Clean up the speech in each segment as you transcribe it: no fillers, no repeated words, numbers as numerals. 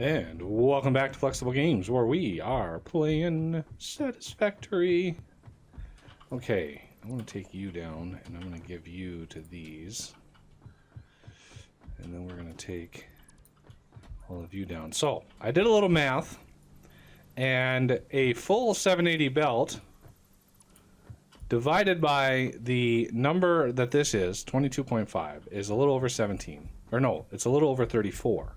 And welcome back to Flexible Games, where we are playing Satisfactory. Okay, I'm going to take you down, and I'm going to give you to these. And then we're going to take all of you down. So, I did a little math, and a full 780 belt divided by the number that this is, 22.5, is a little over 17. Or no, it's a little over 34.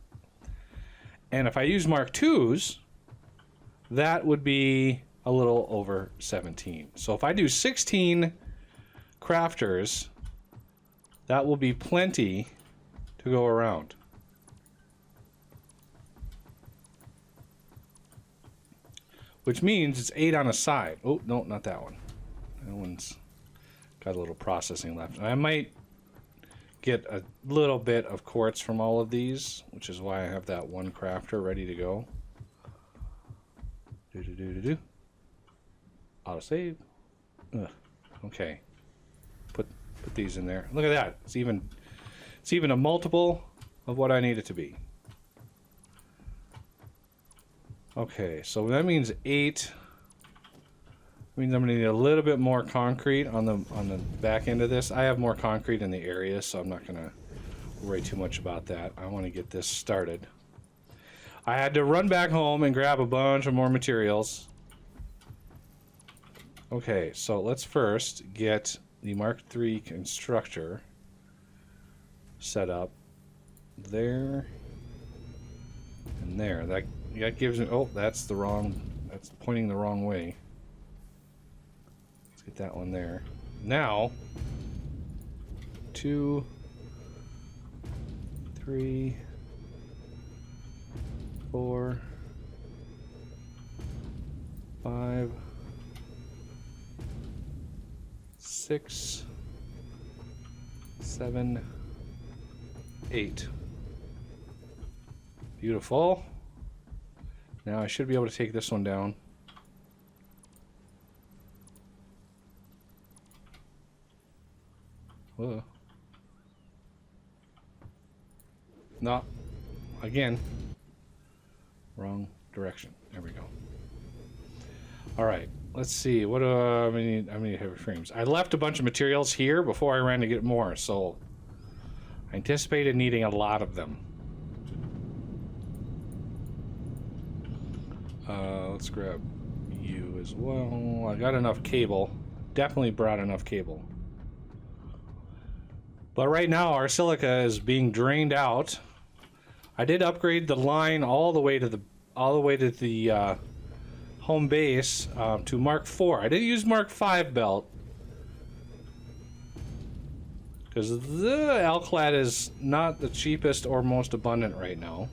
And if I use Mark IIs, that would be a little over 17. So if I do 16 crafters, that will be plenty to go around. Which means it's 8 on a side. Oh, no, not that one. That one's got a little processing left. I might get a little bit of quartz from all of these, which is why I have that one crafter ready to go. Auto save. Okay. Put these in there. Look at that. It's even a multiple of what I need it to be. Okay, so that means 8. Means I'm gonna need a little bit more concrete on the back end of this. I have more concrete in the area, so I'm not gonna worry too much about that. I want to get this started. I had to run back home and grab a bunch of more materials. Okay, so let's first get the Mark III constructor set up there and there. That gives me, oh, that's pointing the wrong way. Get that one there. Now, 2, 3, 4, 5, 6, 7, 8. Beautiful. Now I should be able to take this one down. Whoa. No. Again. Wrong direction. There we go. Alright. Let's see. What do I need? I need heavy frames. I left a bunch of materials here before I ran to get more, so I anticipated needing a lot of them. Let's grab you as well. I got enough cable. Definitely brought enough cable. But right now our silica is being drained out. I did upgrade the line all the way to the home base to Mark IV. I didn't use Mark V belt because the Alclad is not the cheapest or most abundant right now.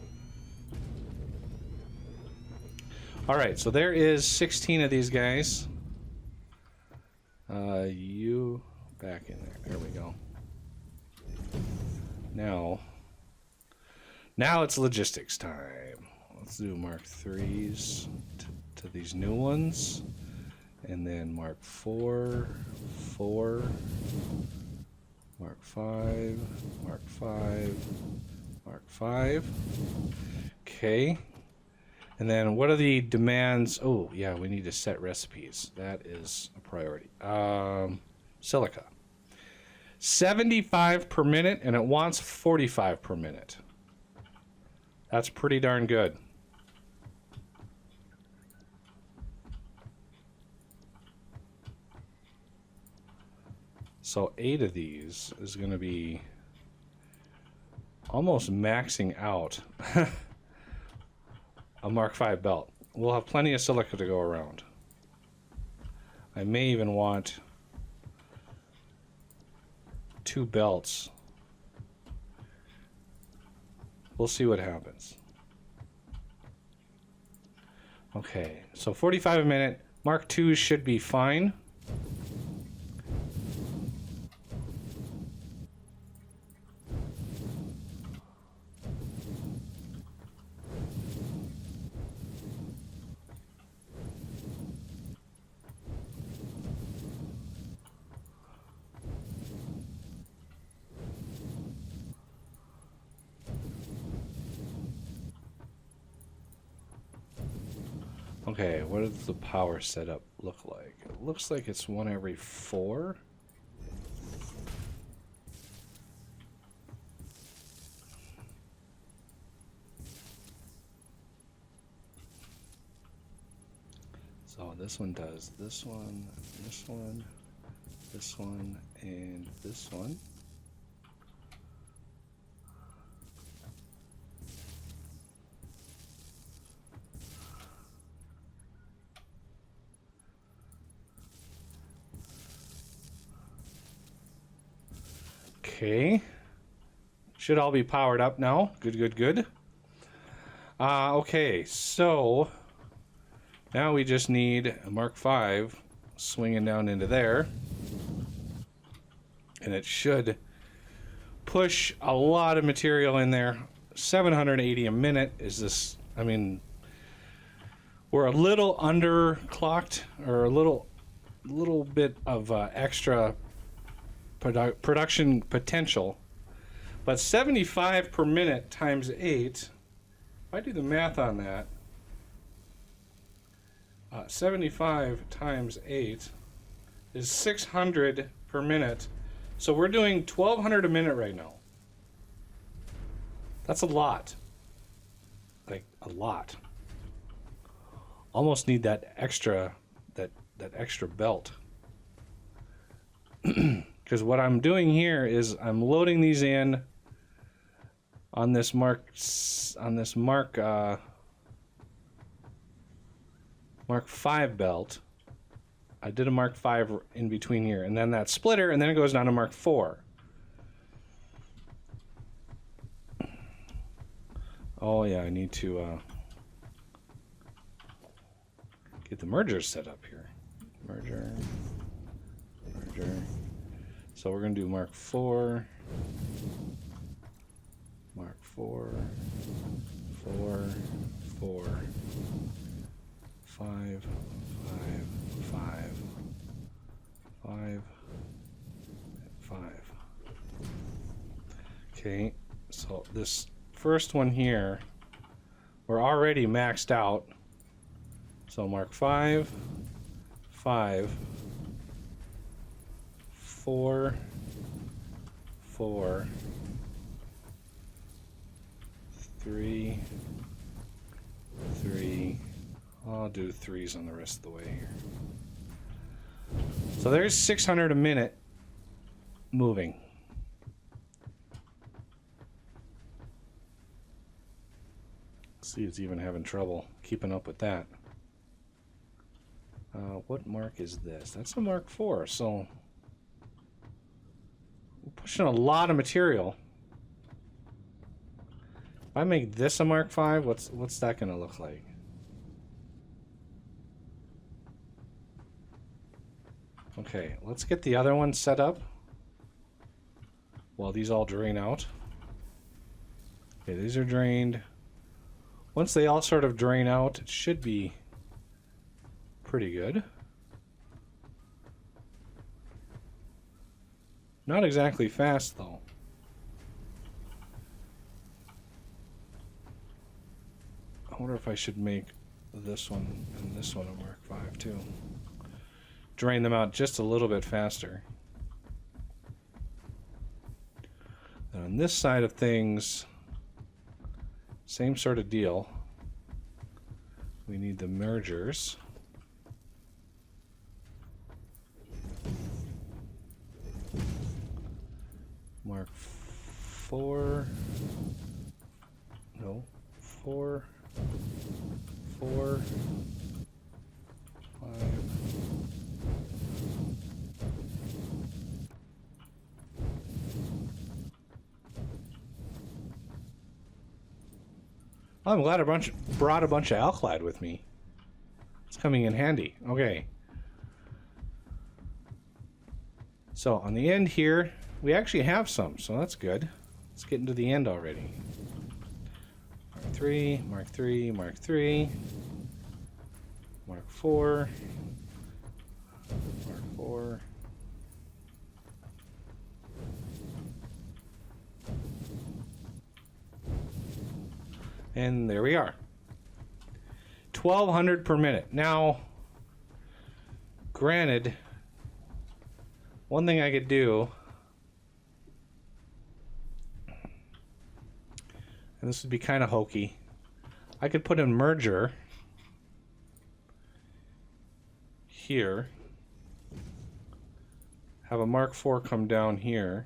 All right, so there is 16 of these guys. You back in there. There we go. Now it's logistics time. Let's do Mark IIIs to these new ones, and then Mark IV, 4, Mark V, Mark V, Mark V. Okay. And then what are the demands? Oh, yeah, we need to set recipes. That is a priority. Silica. 75 per minute, and it wants 45 per minute. That's pretty darn good. So 8 of these is going to be almost maxing out a Mark V belt. We'll have plenty of silica to go around. I may even want 2 belts. We'll see what happens. Okay, so 45 a minute. Mark II should be fine. Okay, what does the power setup look like? It looks like it's 1 every 4. So this one does this one, this one, this one, and this one. Okay. Should all be powered up now. Good, good, good. Okay, so now we just need a Mark V swinging down into there. And it should push a lot of material in there. 780 a minute is this, I mean, we're a little underclocked, or a little bit of extra production potential. But 75 per minute times 8, if I do the math on that, 75 times 8 is 600 per minute. So we're doing 1,200 a minute right now. That's a lot. Like, a lot. Almost need that extra, that extra belt. Because what I'm doing here is I'm loading these in on this Mark V belt. I did a Mark V in between here, and then that splitter, and then it goes down to Mark IV. Oh yeah, I need to get the mergers set up here. Merger. So we're gonna do Mark IV, Mark IV, 4, 4, 5, 5, 5, 5. Okay, so this first one here, we're already maxed out. So Mark 5, 5, 4, 4, 3, 3. I'll do 3s on the rest of the way here. So there's 600 a minute moving. See, it's even having trouble keeping up with that. What mark is this? That's a Mark IV, so we're pushing a lot of material. If I make this a Mark V, what's that going to look like? Okay, let's get the other one set up while these all drain out. Okay, these are drained. Once they all sort of drain out, it should be pretty good. Not exactly fast, though. I wonder if I should make this one and this one a Mark V, too. Drain them out just a little bit faster. And on this side of things, same sort of deal. We need the mergers. Mark 4. No. 4. 4. 5. Oh, I'm glad I brought a bunch of alkylide with me. It's coming in handy. Okay. So on the end here, we actually have some, so that's good. Let's get into the end already. Mark 3, Mark 3, Mark 3, Mark 4, Mark 4. And there we are. 1,200 per minute. Now, granted, one thing I could do, and this would be kind of hokey, I could put a merger here, have a Mark IV come down here,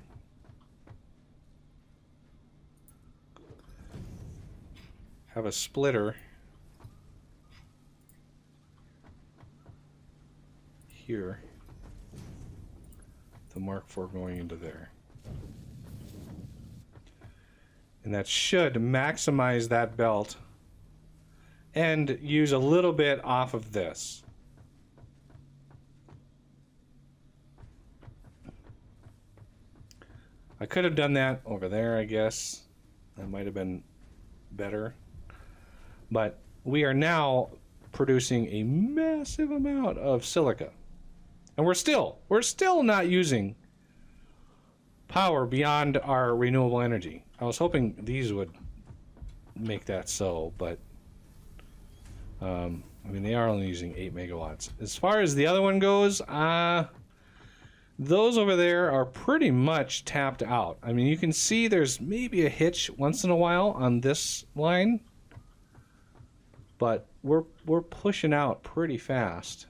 have a splitter here, the Mark IV going into there. And that should maximize that belt and use a little bit off of this. I could have done that over there, I guess. That might have been better. But we are now producing a massive amount of silica. And we're still not using power beyond our renewable energy. I was hoping these would make that so, but I mean, they are only using 8 megawatts. As far as the other one goes, those over there are pretty much tapped out. I mean, you can see there's maybe a hitch once in a while on this line, but we're pushing out pretty fast.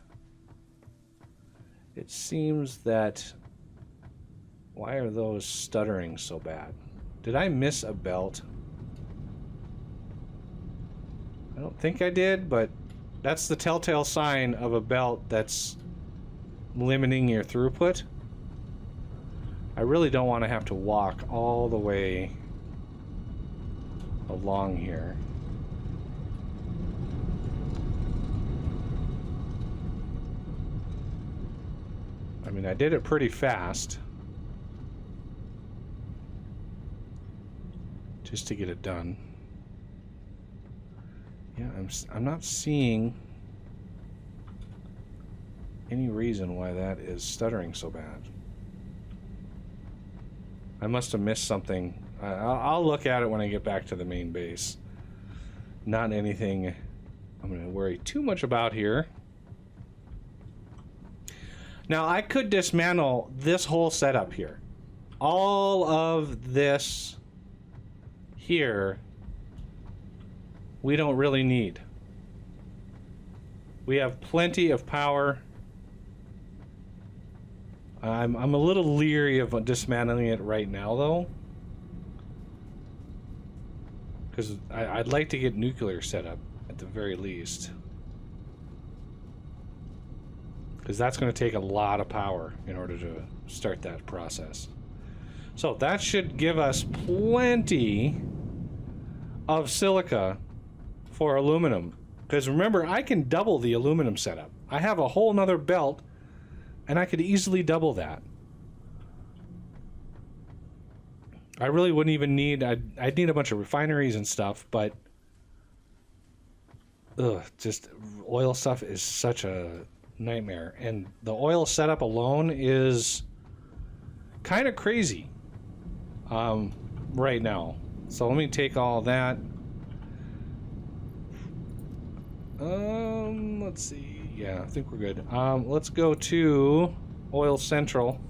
It seems that... Why are those stuttering so bad? Did I miss a belt? I don't think I did, but that's the telltale sign of a belt that's limiting your throughput. I really don't want to have to walk all the way along here. I mean, I did it pretty fast just to get it done. Yeah, I'm not seeing any reason why that is stuttering so bad. I must have missed something. I'll look at it when I get back to the main base. Not anything I'm going to worry too much about here. Now, I could dismantle this whole setup here. All of this here, we don't really need. We have plenty of power. I'm a little leery of dismantling it right now, though, because I'd like to get nuclear set up at the very least, because that's going to take a lot of power in order to start that process. So that should give us plenty of silica for aluminum, because remember, I can double the aluminum setup. I have a whole nother belt, and I could easily double that. I really wouldn't even need... I'd need a bunch of refineries and stuff, but... just oil stuff is such a nightmare. And the oil setup alone is kind of crazy right now. So let me take all that. Let's see. Yeah, I think we're good. Let's go to Oil Central.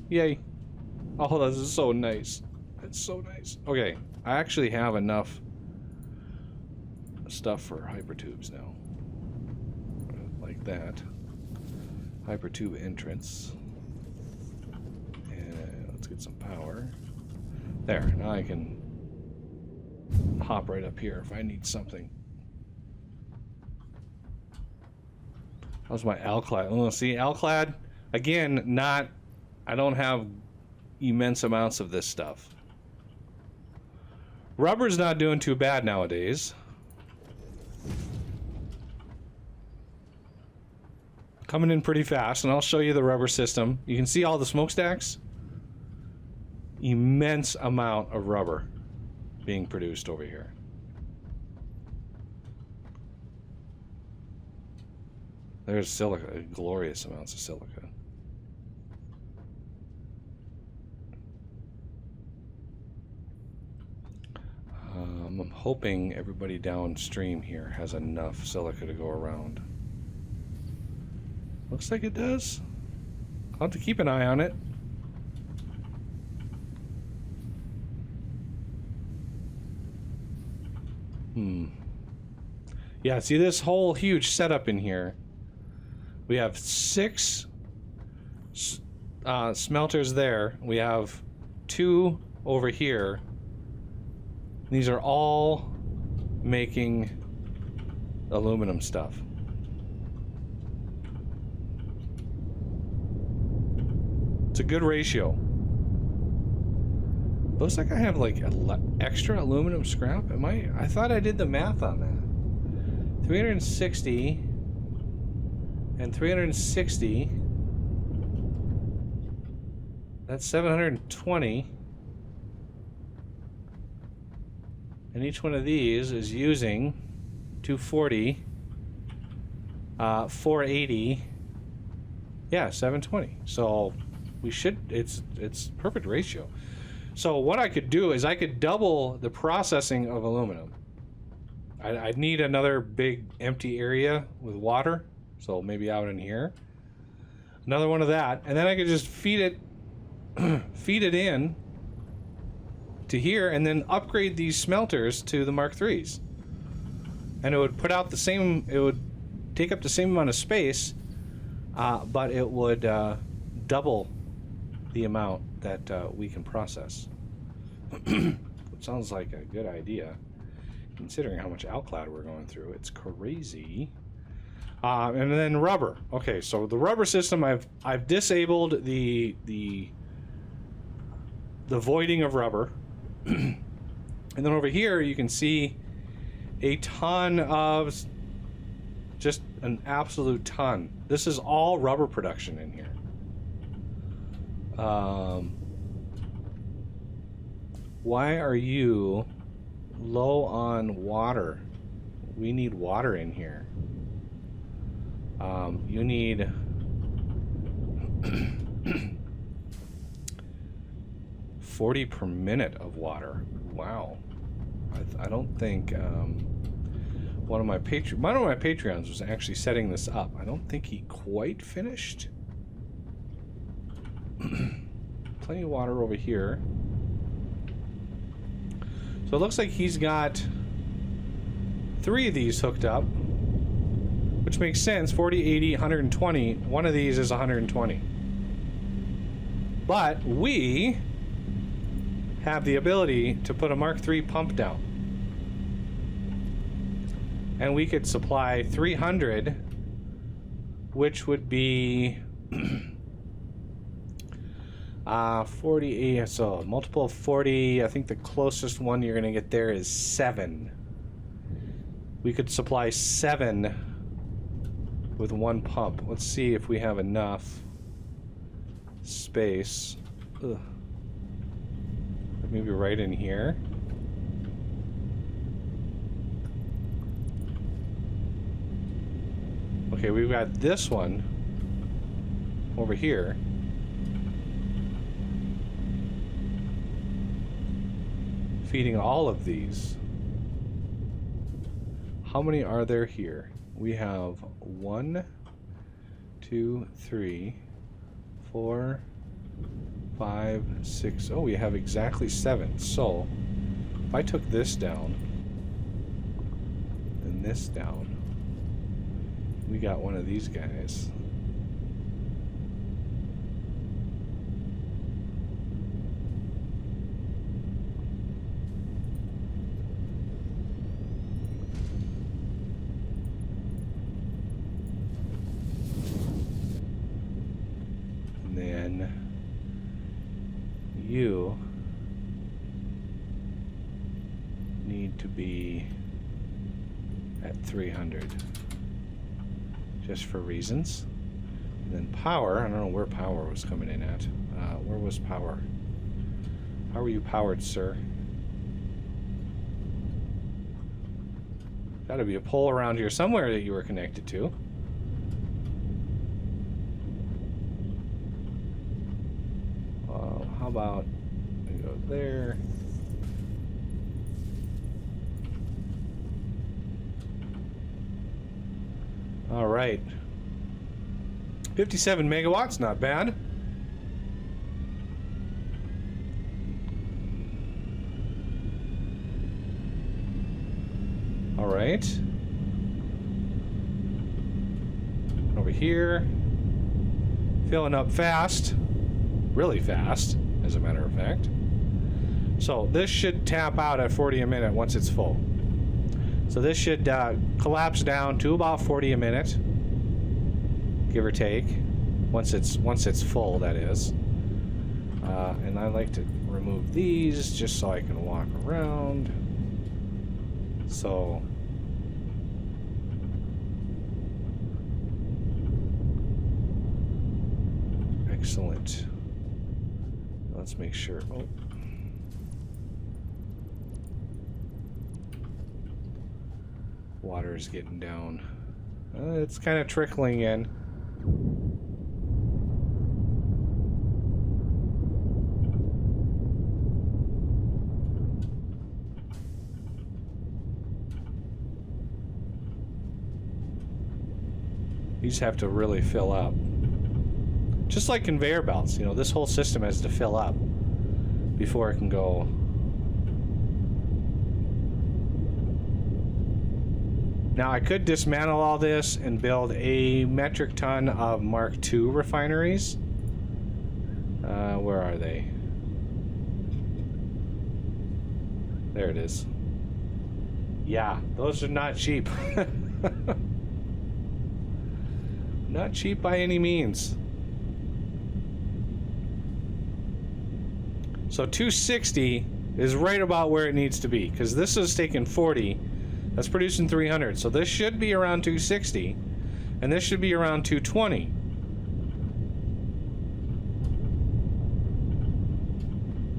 Yay. Oh, this is so nice. It's so nice. Okay, I actually have enough stuff for hypertubes now. Like that. Hypertube entrance. And let's get some power. There, now I can hop right up here if I need something. How's my alclad? Oh, see, alclad, again, not... I don't have immense amounts of this stuff. Rubber's not doing too bad nowadays. Coming in pretty fast, and I'll show you the rubber system. You can see all the smokestacks. Immense amount of rubber being produced over here. There's silica, glorious amounts of silica. I'm hoping everybody downstream here has enough silica to go around. Looks like it does. I'll have to keep an eye on it. Yeah, see this whole huge setup in here. We have 6 smelters there. We have 2 over here. These are all making aluminum stuff. It's a good ratio. Looks like I have like extra aluminum scrap. Am I thought I did the math on that. 360 and 360. That's 720. And each one of these is using 240, 480. Yeah, 720. So we should, it's perfect ratio. So what I could do is I could double the processing of aluminum. I'd need another big empty area with water, so maybe out in here. Another one of that, and then I could just feed it in to here, and then upgrade these smelters to the Mark IIIs. And it would put out the same. It would take up the same amount of space, but it would double the amount that we can process. It sounds like a good idea. Considering how much outcloud we're going through, it's crazy. And then rubber. Okay, so the rubber system, I've disabled the voiding of rubber. And then over here you can see a ton of, just an absolute ton. This is all rubber production in here. Why are you low on water? We need water in here. You need 40 per minute of water. Wow. I don't think one of my Patreons was actually setting this up. I don't think he quite finished. Plenty of water over here. So it looks like he's got 3 of these hooked up, which makes sense. 40, 80, 120. One of these is 120. But we have the ability to put a Mark III pump down. And we could supply 300, which would be 40, so multiple of 40. I think the closest one you're going to get there is 7. We could supply 7 with 1 pump. Let's see if we have enough space. Ugh. Maybe right in here. Okay, we've got this one over here. Feeding all of these. How many are there here? We have 1, 2, 3, 4, 5, 6. Oh, we have exactly 7. So if I took this down and this down, we got one of these guys. And then you need to be at 300 just for reasons. And then power, I don't know where power was coming in at. Where was power? How are you powered, sir? Gotta be a pole around here somewhere that you were connected to. How about we go there? All right. 57 megawatts, not bad. All right. Over here. Filling up fast. Really fast, as a matter of fact. So this should tap out at 40 a minute once it's full. So this should collapse down to about 40 a minute, give or take, once it's full, that is. And I like to remove these just so I can walk around. So excellent. Let's make sure. Oh. Water is getting down. It's kind of trickling in. These have to really fill up. Just like conveyor belts, you know, this whole system has to fill up before it can go. Now I could dismantle all this and build a metric ton of Mark II refineries. Where are they? There it is. Yeah, those are not cheap. Not cheap by any means. So 260 is right about where it needs to be, because this is taking 40. That's producing 300. So this should be around 260, and this should be around 220.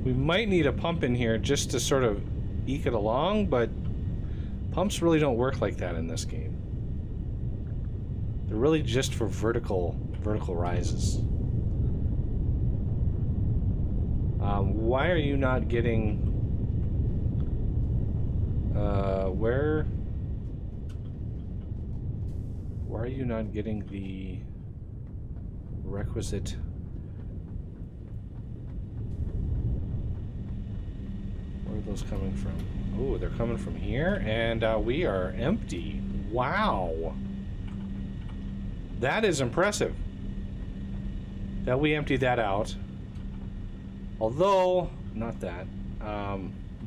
We might need a pump in here just to sort of eke it along, but pumps really don't work like that in this game. They're really just for vertical rises. Why are you not getting... Why are you not getting the requisite... Where are those coming from? Oh, they're coming from here, and we are empty. Wow. That is impressive. That we emptied that out. Although, not that.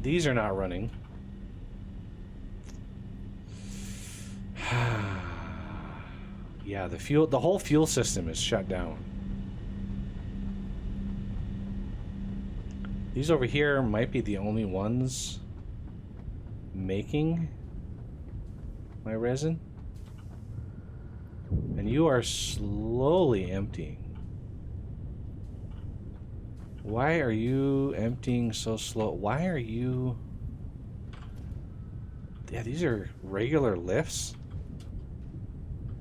These are not running. Yeah, the whole fuel system is shut down. These over here might be the only ones making my resin. And you are slowly emptying. Why are you emptying so slow? Why are you... Yeah, these are regular lifts.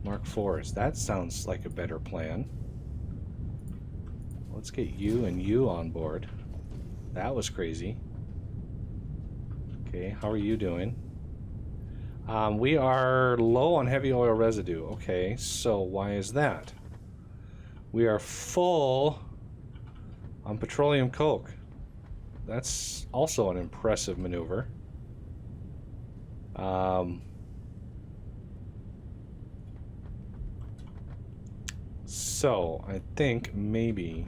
Mark 4s. That sounds like a better plan. Let's get you and you on board. That was crazy. Okay, how are you doing? We are low on heavy oil residue. Okay, so why is that? We are full on petroleum coke. That's also an impressive maneuver. So I think maybe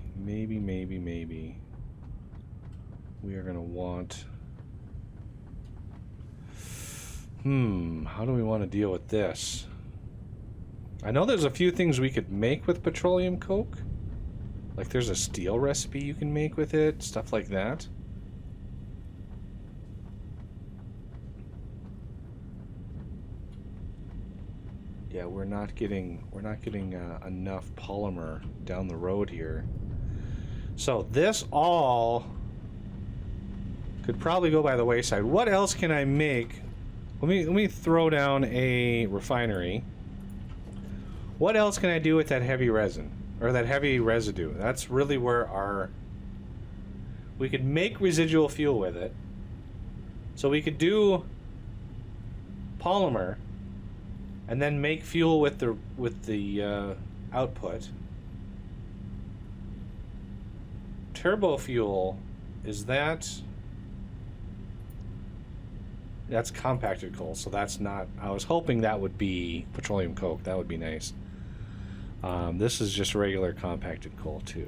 we are gonna want... how do we want to deal with this? I know there's a few things we could make with petroleum coke. Like there's a steel recipe you can make with it, stuff like that. Yeah, we're not getting enough polymer down the road here. So this all could probably go by the wayside. What else can I make? Let me throw down a refinery. What else can I do with that heavy resin? Or that heavy residue? That's really where we could make residual fuel with it. So we could do polymer and then make fuel with the output. Turbo fuel, is that... That's compacted coal, so that's not... I was hoping that would be petroleum coke. That would be nice. This is just regular compacted coal, too.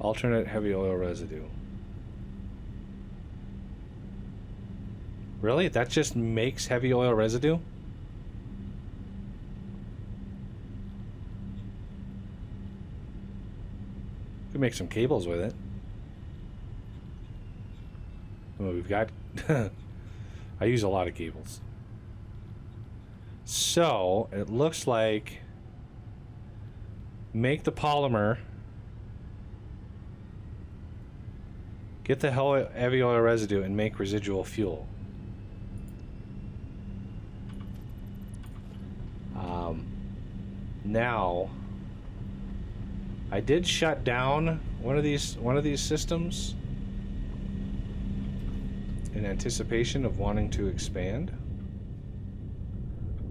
Alternate heavy oil residue. Really? That just makes heavy oil residue? Could make some cables with it. Well, we've got... I use a lot of cables. So, it looks like... Make the polymer... Get the heavy oil residue and make residual fuel. Now, I did shut down one of these systems in anticipation of wanting to expand.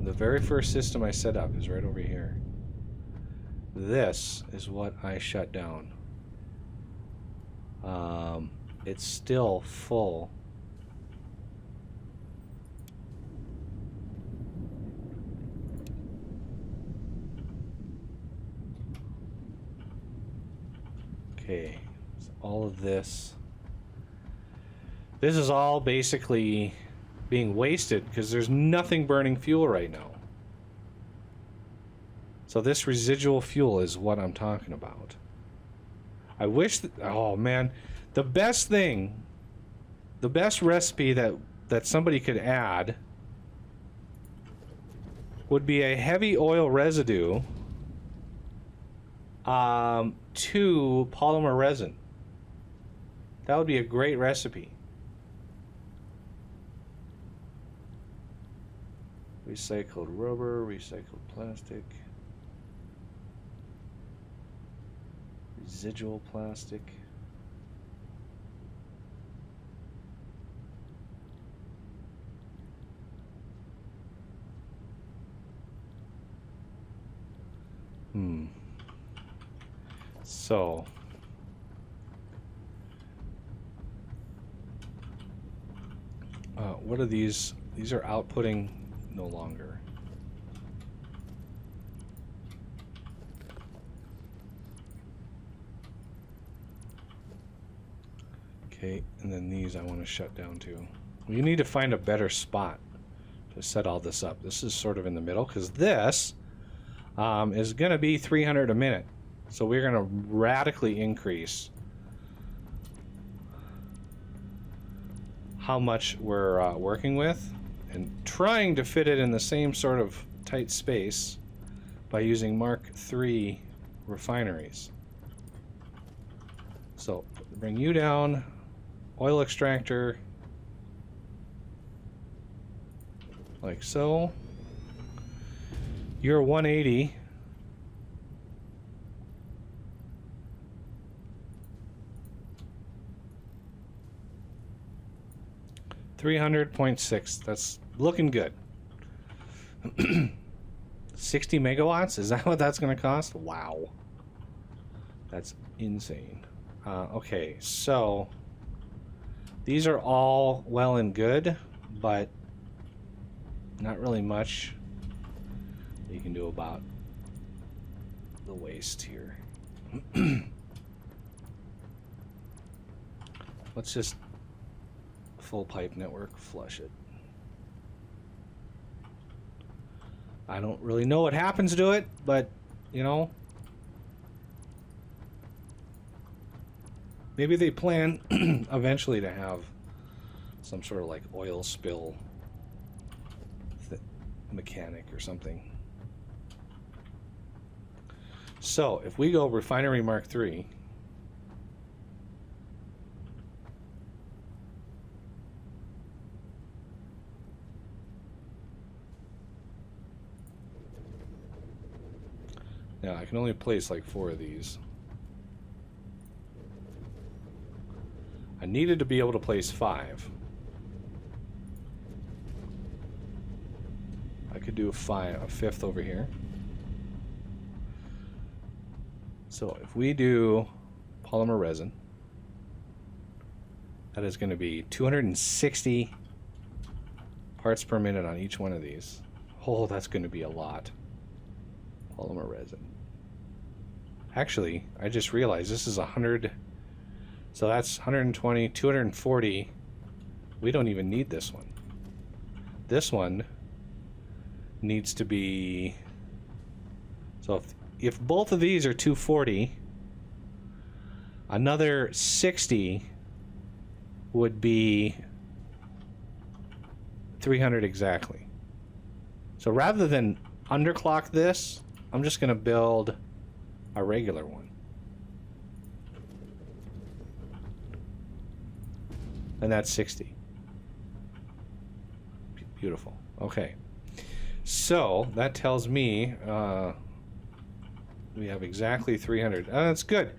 The very first system I set up is right over here. This is what I shut down. It's still full. Okay, so all of this. This is all basically being wasted because there's nothing burning fuel right now. So this residual fuel is what I'm talking about. I wish that, oh man, the best thing, the best recipe that somebody could add would be a heavy oil residue to polymer resin. That would be a great recipe. Recycled rubber, recycled plastic, residual plastic. So what are these? These are outputting no longer. Okay, and then these I want to shut down too. You need to find a better spot to set all this up. This is sort of in the middle because this is going to be 300 a minute. So we're going to radically increase how much we're working with and trying to fit it in the same sort of tight space by using Mark III refineries. So bring you down, oil extractor, like so. You're 180. $300.6. That's looking good. 60 megawatts? Is that what that's going to cost? Wow. That's insane. Okay, so these are all well and good, but not really much you can do about the waste here. Let's just full pipe network, flush it. I don't really know what happens to it, but you know, maybe they plan eventually to have some sort of like oil spill mechanic or something. So if we go refinery Mark III, Yeah, I can only place like 4 of these. I needed to be able to place 5. I could do a 5th over here. So if we do polymer resin, that is going to be 260 parts per minute on each one of these. Oh, that's going to be a lot. Polymer resin. Actually, I just realized this is 100. So that's 120, 240. We don't even need this one. This one needs to be... So if both of these are 240, another 60 would be 300 exactly. So rather than underclock this, I'm just going to build a regular one. And that's 60. Beautiful. Okay. So that tells me we have exactly 300. That's good.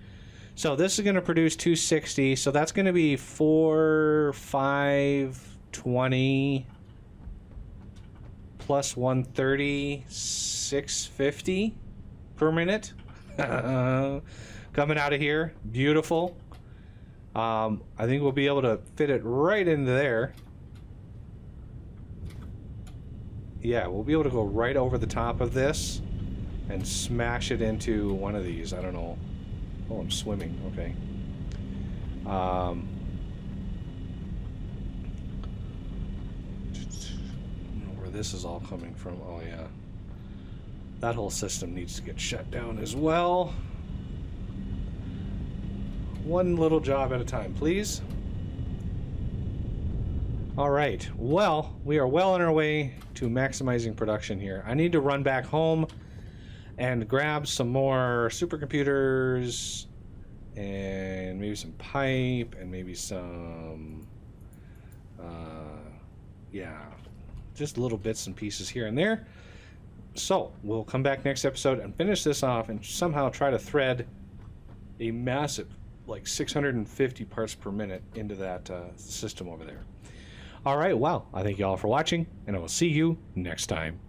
So this is going to produce 260. So that's going to be 4, 5, 20 plus 130, 650 per minute. Coming out of here. Beautiful. I think we'll be able to fit it right into there. Yeah, we'll be able to go right over the top of this and smash it into one of these. I don't know. Oh, I'm swimming. Okay. I don't know where this is all coming from. Oh, yeah. That whole system needs to get shut down as well. One little job at a time, please. All right. Well, we are well on our way to maximizing production here. I need to run back home and grab some more supercomputers and maybe some pipe and maybe some, yeah, just little bits and pieces here and there. So we'll come back next episode and finish this off and somehow try to thread a massive, like 650 parts per minute into that system over there. All right, well, I thank you all for watching, and I will see you next time.